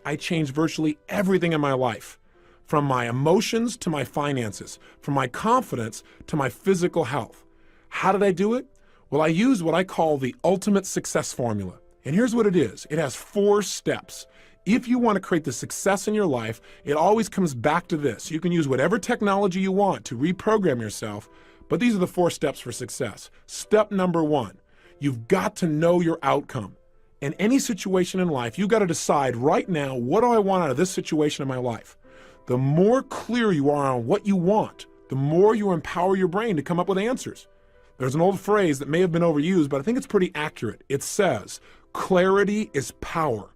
I changed virtually everything in my life, from my emotions to my finances, from my confidence to my physical health. How did I do it? Well, I used what I call the ultimate success formula. And here's what it is. It has 4 steps. If you want to create the success in your life, it always comes back to this. You can use whatever technology you want to reprogram yourself, but these are the 4 steps for success. Step number 1, you've got to know your outcome. In any situation in life, you've got to decide right now, what do I want out of this situation in my life? The more clear you are on what you want, the more you empower your brain to come up with answers. There's an old phrase that may have been overused, but I think it's pretty accurate. It says, clarity is power.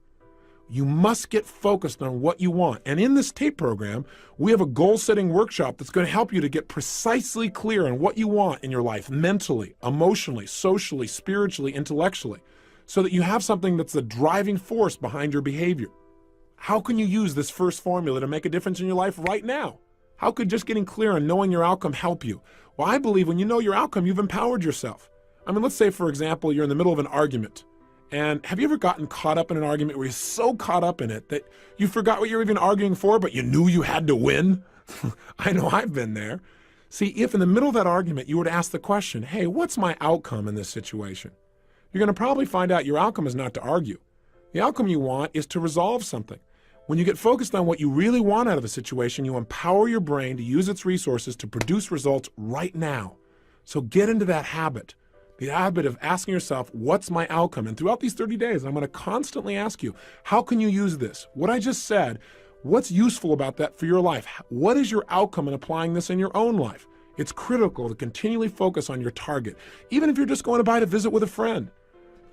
You must get focused on what you want. And in this tape program, we have a goal-setting workshop that's going to help you to get precisely clear on what you want in your life, mentally, emotionally, socially, spiritually, intellectually, so that you have something that's the driving force behind your behavior. How can you use this first formula to make a difference in your life right now? How could just getting clear on knowing your outcome help you? Well, I believe when you know your outcome, you've empowered yourself. I mean, let's say, for example, you're in the middle of an argument. And have you ever gotten caught up in an argument where you're so caught up in it that you forgot what you're even arguing for, but you knew you had to win? I know I've been there. See, if in the middle of that argument you were to ask the question, hey, what's my outcome in this situation? You're going to probably find out your outcome is not to argue. The outcome you want is to resolve something. When you get focused on what you really want out of a situation, you empower your brain to use its resources to produce results right now. So get into that habit. The habit of asking yourself, what's my outcome? And throughout these 30 days, I'm going to constantly ask you, how can you use this? What I just said, what's useful about that for your life? What is your outcome in applying this in your own life? It's critical to continually focus on your target. Even if you're just going to visit with a friend.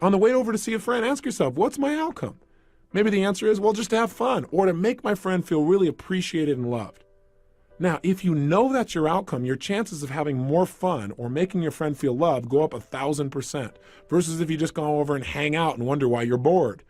On the way over to see a friend, ask yourself, what's my outcome? Maybe the answer is, well, just to have fun or to make my friend feel really appreciated and loved. Now, if you know that's your outcome, your chances of having more fun or making your friend feel loved go up 1,000% versus if you just go over and hang out and wonder why you're bored.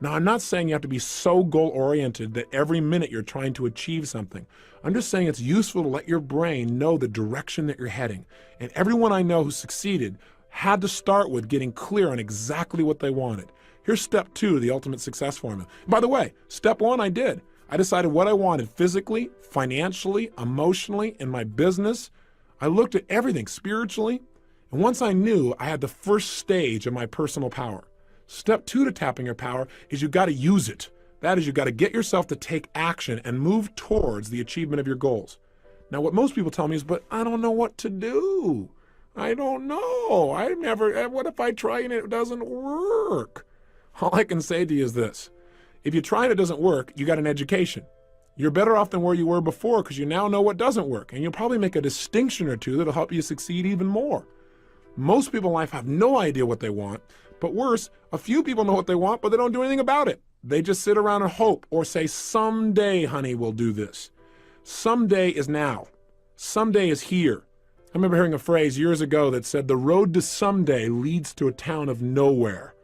Now, I'm not saying you have to be so goal-oriented that every minute you're trying to achieve something. I'm just saying it's useful to let your brain know the direction that you're heading. And everyone I know who succeeded had to start with getting clear on exactly what they wanted. Here's step 2, the ultimate success formula. By the way, step 1 I did. I decided what I wanted physically, financially, emotionally, in my business. I looked at everything spiritually. And once I knew, I had the first stage of my personal power. Step 2 to tapping your power is you got to use it. That is, you got to get yourself to take action and move towards the achievement of your goals. Now, what most people tell me is, but I don't know what to do. I don't know. What if I try and it doesn't work? All I can say to you is this. If you try and it doesn't work, you got an education. You're better off than where you were before because you now know what doesn't work, and you'll probably make a distinction or two that'll help you succeed even more. Most people in life have no idea what they want, but worse, a few people know what they want, but they don't do anything about it. They just sit around and hope or say, someday, honey, we'll do this. Someday is now. Someday is here. I remember hearing a phrase years ago that said, the road to someday leads to a town of nowhere.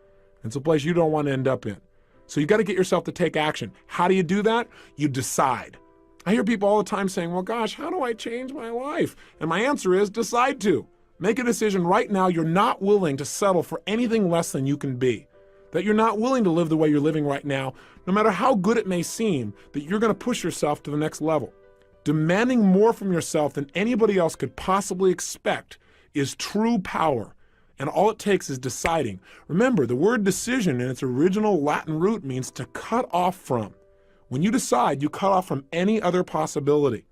It's a place you don't want to end up in. So you got to get yourself to take action. How do you do that? You decide. I hear people all the time saying, well, gosh, how do I change my life? And my answer is decide to. Make a decision right now you're not willing to settle for anything less than you can be. That you're not willing to live the way you're living right now, no matter how good it may seem, that you're going to push yourself to the next level. Demanding more from yourself than anybody else could possibly expect is true power. And all it takes is deciding. Remember, the word decision in its original Latin root means to cut off from. When you decide, you cut off from any other possibility.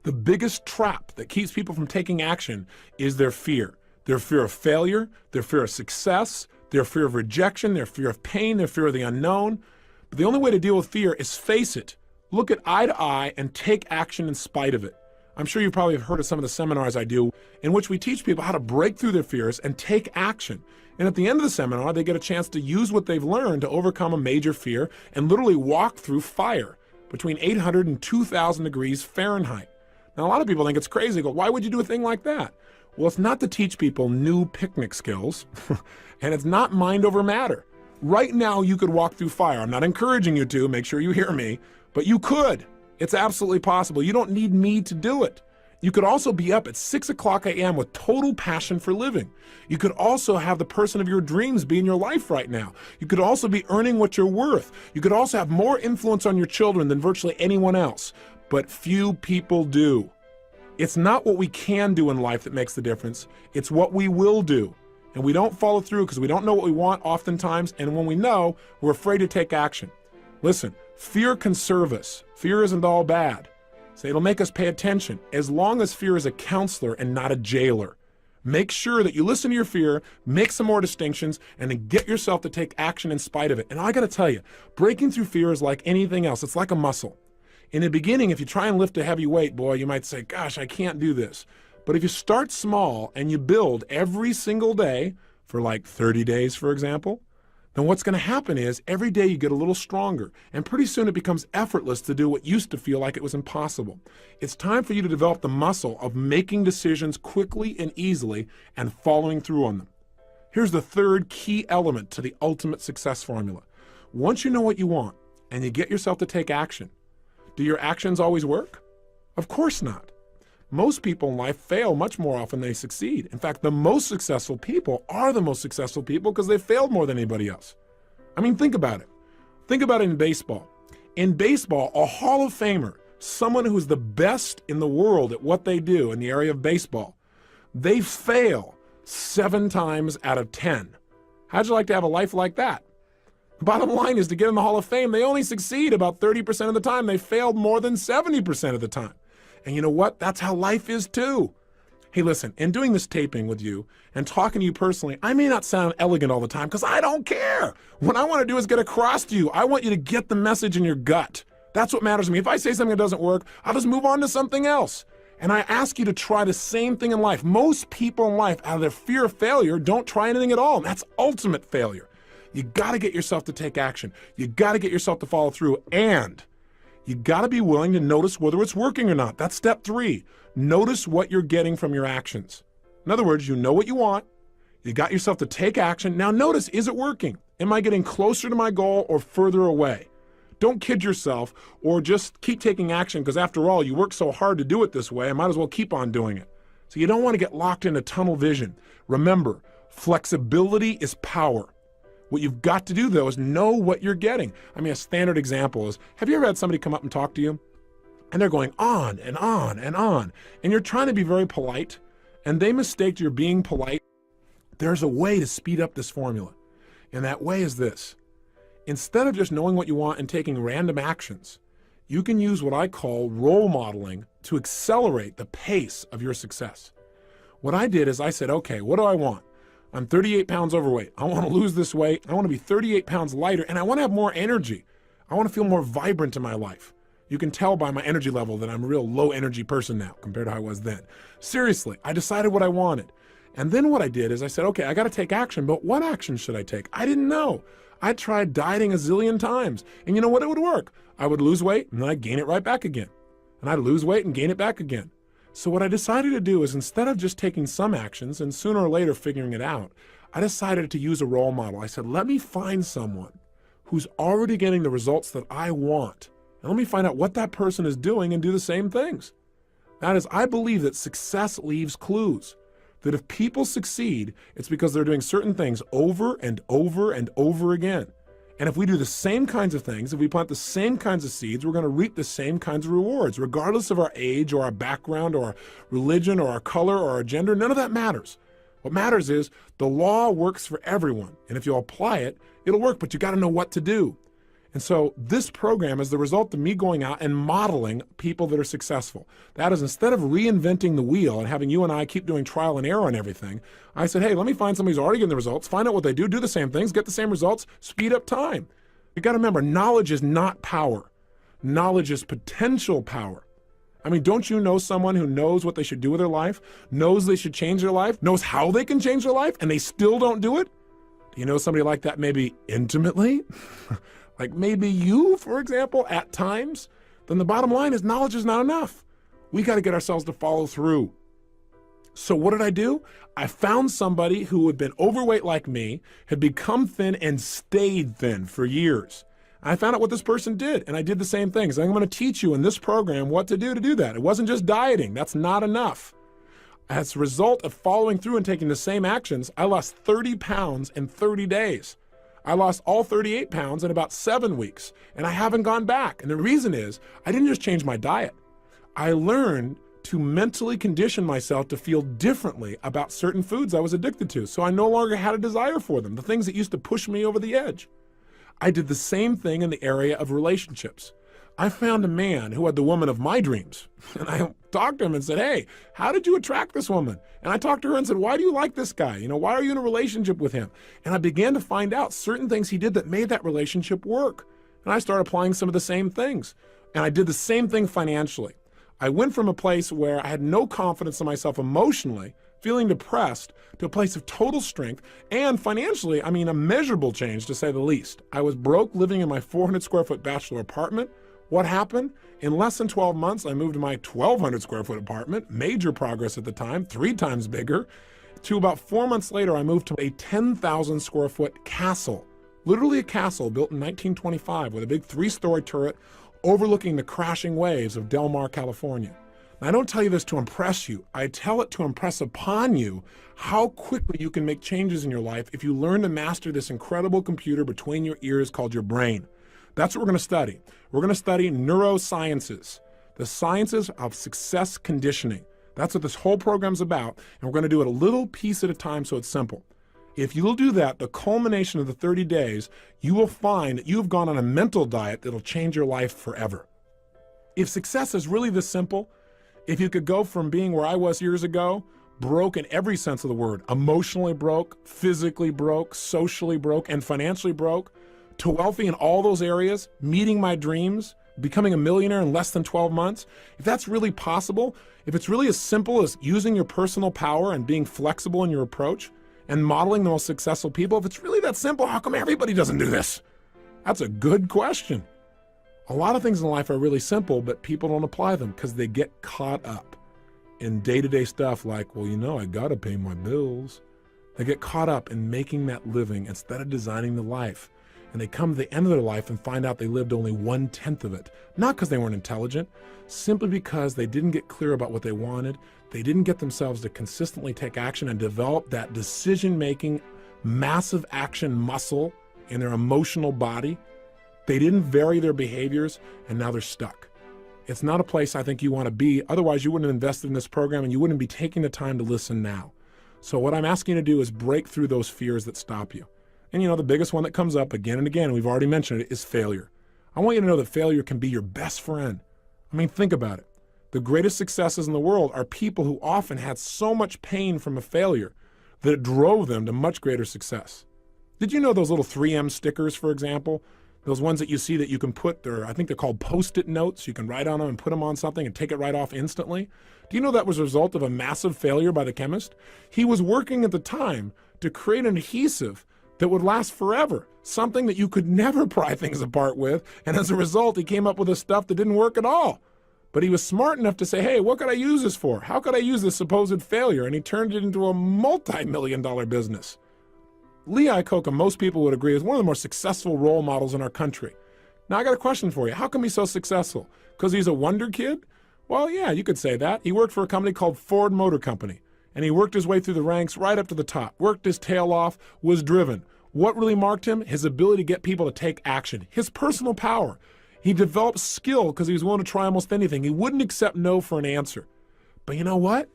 The biggest trap that keeps people from taking action is their fear. Their fear of failure, their fear of success, their fear of rejection, their fear of pain, their fear of the unknown. But the only way to deal with fear is face it. Look it eye to eye and take action in spite of it. I'm sure you probably have heard of some of the seminars I do in which we teach people how to break through their fears and take action. And at the end of the seminar, they get a chance to use what they've learned to overcome a major fear and literally walk through fire between 800 and 2,000 degrees Fahrenheit. Now, a lot of people think it's crazy. They go, why would you do a thing like that? Well, it's not to teach people new picnic skills, and it's not mind over matter. Right now, you could walk through fire. I'm not encouraging you to, make sure you hear me, but you could. It's absolutely possible. You don't need me to do it. You could also be up at 6 o'clock a.m. with total passion for living. You could also have the person of your dreams be in your life right now. You could also be earning what you're worth. You could also have more influence on your children than virtually anyone else. But few people do. It's not what we can do in life that makes the difference. It's what we will do. And we don't follow through because we don't know what we want oftentimes. And when we know, we're afraid to take action. Listen, fear can serve us. Fear isn't all bad. So it'll make us pay attention, as long as fear is a counselor and not a jailer. Make sure that you listen to your fear, make some more distinctions, and then get yourself to take action in spite of it. And I gotta tell you, breaking through fear is like anything else. It's like a muscle. In the beginning, if you try and lift a heavy weight, boy, you might say, gosh, I can't do this. But if you start small and you build every single day for like 30 days, for example, then what's going to happen is every day you get a little stronger, and pretty soon it becomes effortless to do what used to feel like it was impossible. It's time for you to develop the muscle of making decisions quickly and easily and following through on them. Here's the third key element to the ultimate success formula. Once you know what you want and you get yourself to take action, do your actions always work? Of course not. Most people in life fail much more often than they succeed. In fact, the most successful people are the most successful people because they failed more than anybody else. I mean, think about it. Think about it in baseball. In baseball, a Hall of Famer, someone who's the best in the world at what they do in the area of baseball, they fail 7 times out of 10. How'd you like to have a life like that? The bottom line is, to get in the Hall of Fame, they only succeed about 30% of the time. They failed more than 70% of the time. And you know what? That's how life is too. Hey, listen, in doing this taping with you and talking to you personally, I may not sound elegant all the time because I don't care. What I want to do is get across to you. I want you to get the message in your gut. That's what matters to me. If I say something that doesn't work, I'll just move on to something else. And I ask you to try the same thing in life. Most people in life, out of their fear of failure, don't try anything at all. And that's ultimate failure. You got to get yourself to take action. You got to get yourself to follow through, and you got to be willing to notice whether it's working or not. That's step 3. Notice what you're getting from your actions. In other words, you know what you want. You got yourself to take action. Now notice, is it working? Am I getting closer to my goal or further away? Don't kid yourself or just keep taking action because, after all, you work so hard to do it this way, I might as well keep on doing it. So you don't want to get locked into tunnel vision. Remember, flexibility is power. What you've got to do, though, is know what you're getting. I mean, a standard example is, have you ever had somebody come up and talk to you? And they're going on and on and on. And you're trying to be very polite, and they mistake you're being polite. There's a way to speed up this formula. And that way is this. Instead of just knowing what you want and taking random actions, you can use what I call role modeling to accelerate the pace of your success. What I did is I said, okay, what do I want? I'm 38 pounds overweight. I want to lose this weight. I want to be 38 pounds lighter, and I want to have more energy. I want to feel more vibrant in my life. You can tell by my energy level that I'm a real low energy person now compared to how I was then. Seriously, I decided what I wanted. And then what I did is I said, okay, I got to take action, but what action should I take? I didn't know. I tried dieting a zillion times, and you know what? It would work. I would lose weight, and then I'd gain it right back again. And I'd lose weight and gain it back again. So what I decided to do is, instead of just taking some actions and sooner or later figuring it out, I decided to use a role model. I said, let me find someone who's already getting the results that I want. And let me find out what that person is doing and do the same things. That is, I believe that success leaves clues. That if people succeed, it's because they're doing certain things over and over and over again. And if we do the same kinds of things, if we plant the same kinds of seeds, we're going to reap the same kinds of rewards, regardless of our age or our background or our religion or our color or our gender. None of that matters. What matters is the law works for everyone. And if you apply it, it'll work, but you got to know what to do. And so this program is the result of me going out and modeling people that are successful. That is, instead of reinventing the wheel and having you and I keep doing trial and error on everything, I said, hey, let me find somebody who's already getting the results, find out what they do the same things, get the same results, speed up time. You got to remember, knowledge is not power. Knowledge is potential power. I mean, don't you know someone who knows what they should do with their life, knows they should change their life, knows how they can change their life, and they still don't do it? Do you know somebody like that maybe intimately? Like maybe you, for example, at times? Then the bottom line is knowledge is not enough. We got to get ourselves to follow through. So what did I do? I found somebody who had been overweight like me, had become thin and stayed thin for years. I found out what this person did, and I did the same things. I'm going to teach you in this program what to do that. It wasn't just dieting. That's not enough. As a result of following through and taking the same actions, I lost 30 pounds in 30 days. I lost all 38 pounds in about 7 weeks, and I haven't gone back. And the reason is, I didn't just change my diet. I learned to mentally condition myself to feel differently about certain foods I was addicted to, so I no longer had a desire for them, the things that used to push me over the edge. I did the same thing in the area of relationships. I found a man who had the woman of my dreams, and I talked to him and said, hey, how did you attract this woman? And I talked to her and said, why do you like this guy? Why are you in a relationship with him? And I began to find out certain things he did that made that relationship work. And I started applying some of the same things. And I did the same thing financially. I went from a place where I had no confidence in myself emotionally, feeling depressed, to a place of total strength, and financially, a measurable change to say the least. I was broke living in my 400 square foot bachelor apartment. What happened? In less than 12 months, I moved to my 1,200 square foot apartment, major progress at the time, 3 times bigger, to about 4 months later, I moved to a 10,000 square foot castle, literally a castle built in 1925 with a big 3-story turret overlooking the crashing waves of Del Mar, California. And I don't tell you this to impress you. I tell it to impress upon you how quickly you can make changes in your life if you learn to master this incredible computer between your ears called your brain. That's what we're going to study. We're going to study neurosciences, the sciences of success conditioning. That's what this whole program's about, and we're going to do it a little piece at a time so it's simple. If you'll do that, the culmination of the 30 days, you will find that you've gone on a mental diet that'll change your life forever. If success is really this simple, if you could go from being where I was years ago, broke in every sense of the word, emotionally broke, physically broke, socially broke, and financially broke, to wealthy in all those areas, meeting my dreams, becoming a millionaire in less than 12 months, if that's really possible, if it's really as simple as using your personal power and being flexible in your approach and modeling the most successful people, if it's really that simple, how come everybody doesn't do this? That's a good question. A lot of things in life are really simple, but people don't apply them because they get caught up in day-to-day stuff like, well, I gotta pay my bills. They get caught up in making that living instead of designing the life. And they come to the end of their life and find out they lived only 1/10 of it. Not because they weren't intelligent, simply because they didn't get clear about what they wanted. They didn't get themselves to consistently take action and develop that decision-making, massive action muscle in their emotional body. They didn't vary their behaviors, and now they're stuck. It's not a place I think you want to be. Otherwise, you wouldn't have invested in this program, and you wouldn't be taking the time to listen now. So what I'm asking you to do is break through those fears that stop you. And the biggest one that comes up again and again, and we've already mentioned it, is failure. I want you to know that failure can be your best friend. Think about it. The greatest successes in the world are people who often had so much pain from a failure that it drove them to much greater success. Did you know those little 3M stickers, for example? Those ones that you see that you can put, I think they're called Post-it notes. You can write on them and put them on something and take it right off instantly. Do you know that was a result of a massive failure by the chemist? He was working at the time to create an adhesive that would last forever, something that you could never pry things apart with, and as a result, he came up with this stuff that didn't work at all. But he was smart enough to say, hey, what could I use this for? How could I use this supposed failure? And he turned it into a multi-million-dollar business. Lee Iacocca, most people would agree, is one of the more successful role models in our country. Now, I got a question for you. How come he's so successful? Because he's a wonder kid? Well, yeah, you could say that. He worked for a company called Ford Motor Company, and he worked his way through the ranks right up to the top, worked his tail off, was driven. What really marked him? His ability to get people to take action, his personal power. He developed skill because he was willing to try almost anything. He wouldn't accept no for an answer. But you know what?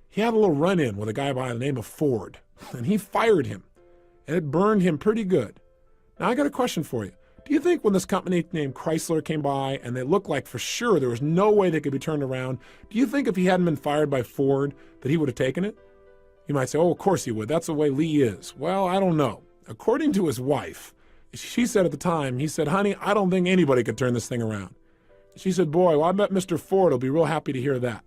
He had a little run-in with a guy by the name of Ford, and he fired him, and it burned him pretty good. Now, I got a question for you. Do you think when this company named Chrysler came by and they looked like for sure there was no way they could be turned around, do you think if he hadn't been fired by Ford that he would have taken it? You might say, oh, of course he would. That's the way Lee is. Well, I don't know. According to his wife, she said at the time, he said, honey, I don't think anybody could turn this thing around. She said, boy, well, I bet Mr. Ford will be real happy to hear that.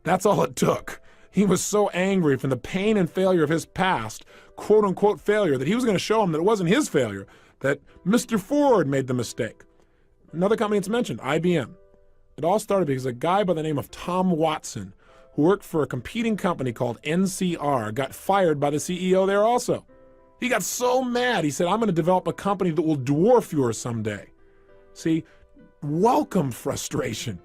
That's all it took. He was so angry from the pain and failure of his past, quote unquote failure, that he was going to show him that it wasn't his failure, that Mr. Ford made the mistake. Another company that's mentioned, IBM. It all started because a guy by the name of Tom Watson, who worked for a competing company called NCR, got fired by the CEO there also. He got so mad. He said, I'm going to develop a company that will dwarf yours someday. See, welcome frustration.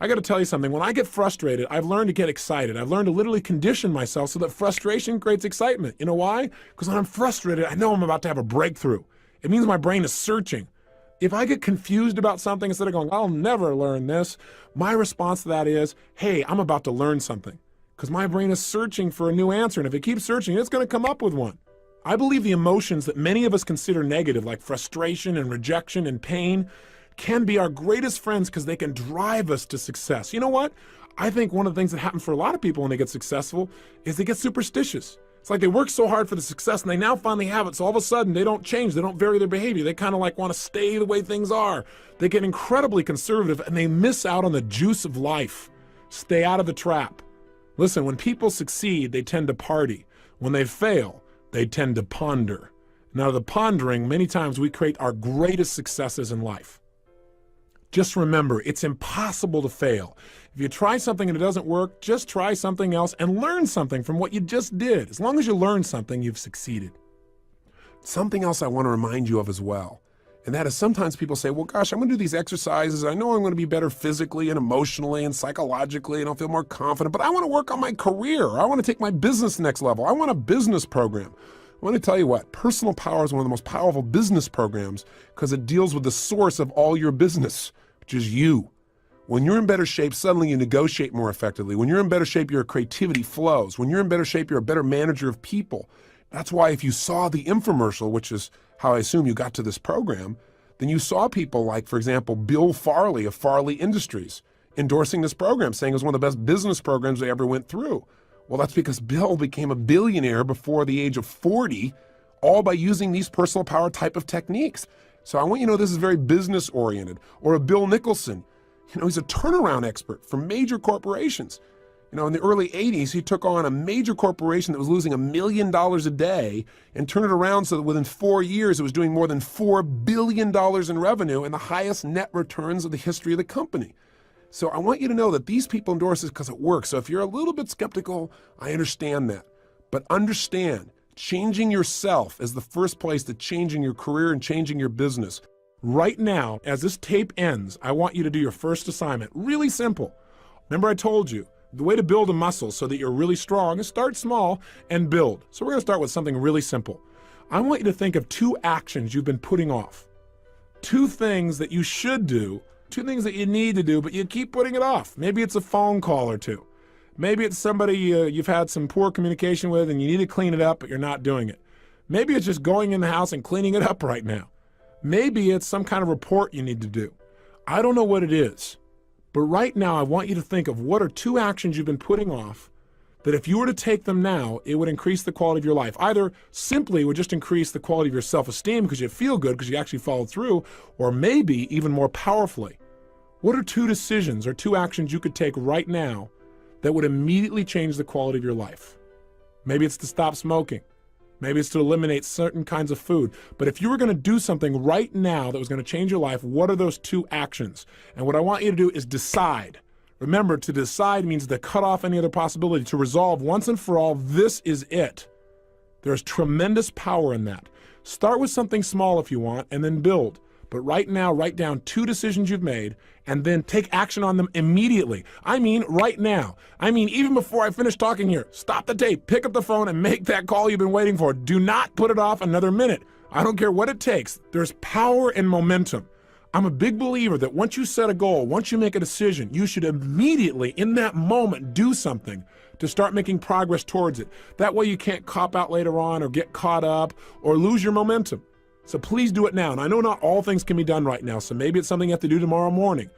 I got to tell you something. When I get frustrated, I've learned to get excited. I've learned to literally condition myself so that frustration creates excitement. You know why? Because when I'm frustrated, I know I'm about to have a breakthrough. It means my brain is searching. If I get confused about something, instead of going, I'll never learn this, my response to that is, hey, I'm about to learn something. Because my brain is searching for a new answer. And if it keeps searching, it's going to come up with one. I believe the emotions that many of us consider negative, like frustration and rejection and pain, can be our greatest friends because they can drive us to success. You know what? I think one of the things that happens for a lot of people when they get successful is they get superstitious. It's like they work so hard for the success and they now finally have it. So all of a sudden they don't change. They don't vary their behavior. They kind of like want to stay the way things are. They get incredibly conservative and they miss out on the juice of life. Stay out of the trap. Listen, when people succeed, they tend to party. When they fail, they tend to ponder. Now, the pondering, many times we create our greatest successes in life. Just remember, it's impossible to fail. If you try something and it doesn't work, just try something else and learn something from what you just did. As long as you learn something, you've succeeded. Something else I want to remind you of as well, and that is sometimes people say, well, gosh, I'm going to do these exercises. I know I'm going to be better physically and emotionally and psychologically, and I'll feel more confident, but I want to work on my career. I want to take my business next level. I want a business program. I want to tell you what, personal power is one of the most powerful business programs because it deals with the source of all your business, which is you. When you're in better shape, suddenly you negotiate more effectively. When you're in better shape, your creativity flows. When you're in better shape, you're a better manager of people. That's why if you saw the infomercial, which is how I assume you got to this program, then you saw people like, for example, Bill Farley of Farley Industries endorsing this program, saying it was one of the best business programs they ever went through. Well, that's because Bill became a billionaire before the age of 40, all by using these personal power type of techniques. So I want you to know this is very business oriented. Or a Bill Nicholson, he's a turnaround expert for major corporations. In the early 80s, he took on a major corporation that was losing $1 million a day and turned it around so that within 4 years, it was doing more than $4 billion in revenue and the highest net returns of the history of the company. So I want you to know that these people endorse this because it works. So if you're a little bit skeptical, I understand that. But understand, changing yourself is the first place to changing your career and changing your business. Right now, as this tape ends, I want you to do your first assignment. Really simple. Remember I told you, the way to build a muscle so that you're really strong is start small and build. So we're going to start with something really simple. I want you to think of 2 actions you've been putting off. 2 things that you should do, 2 things that you need to do, but you keep putting it off. Maybe it's a phone call or 2. Maybe it's somebody you've had some poor communication with and you need to clean it up, but you're not doing it. Maybe it's just going in the house and cleaning it up right now. Maybe it's some kind of report you need to do. I don't know what it is. But right now, I want you to think of what are 2 actions you've been putting off that if you were to take them now, it would increase the quality of your life. Either simply would just increase the quality of your self-esteem because you feel good because you actually followed through, or maybe even more powerfully, what are 2 decisions or 2 actions you could take right now that would immediately change the quality of your life? Maybe it's to stop smoking. Maybe it's to eliminate certain kinds of food. But if you were going to do something right now that was going to change your life, what are those 2 actions? And what I want you to do is decide. Remember, to decide means to cut off any other possibility, to resolve once and for all, this is it. There's tremendous power in that. Start with something small if you want, and then build. But right now, write down 2 decisions you've made, and then take action on them immediately. I mean, right now. I mean, even before I finish talking here, stop the tape, pick up the phone, and make that call you've been waiting for. Do not put it off another minute. I don't care what it takes. There's power in momentum. I'm a big believer that once you set a goal, once you make a decision, you should immediately, in that moment, do something to start making progress towards it. That way you can't cop out later on or get caught up or lose your momentum. So please do it now. And I know not all things can be done right now, so maybe it's something you have to do tomorrow morning.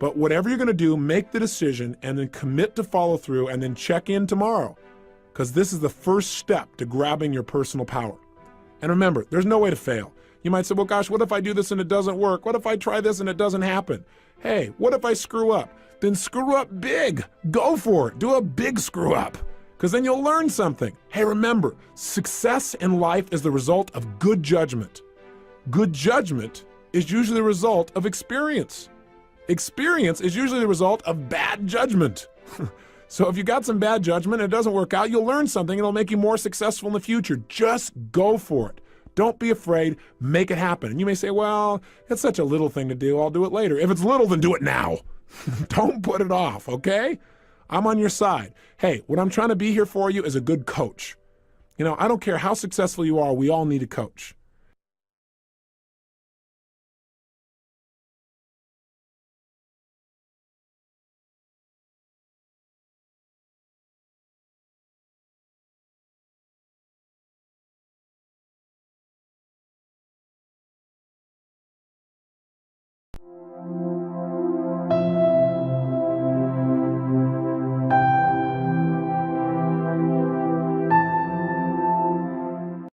But whatever you're going to do, make the decision and then commit to follow through and then check in tomorrow, because this is the first step to grabbing your personal power. And remember, there's no way to fail. You might say, well, gosh, what if I do this and it doesn't work? What if I try this and it doesn't happen? Hey, what if I screw up? Then screw up big. Go for it. Do a big screw up, because then you'll learn something. Hey, remember, success in life is the result of good judgment. Good judgment is usually the result of experience. Experience is usually the result of bad judgment. So if you got some bad judgment and it doesn't work out, you'll learn something. It'll make you more successful in the future. Just go for it. Don't be afraid. Make it happen. And you may say, well, it's such a little thing to do. I'll do it later. If it's little, then do it now. Don't put it off, okay? I'm on your side. Hey, what I'm trying to be here for you is a good coach. I don't care how successful you are. We all need a coach.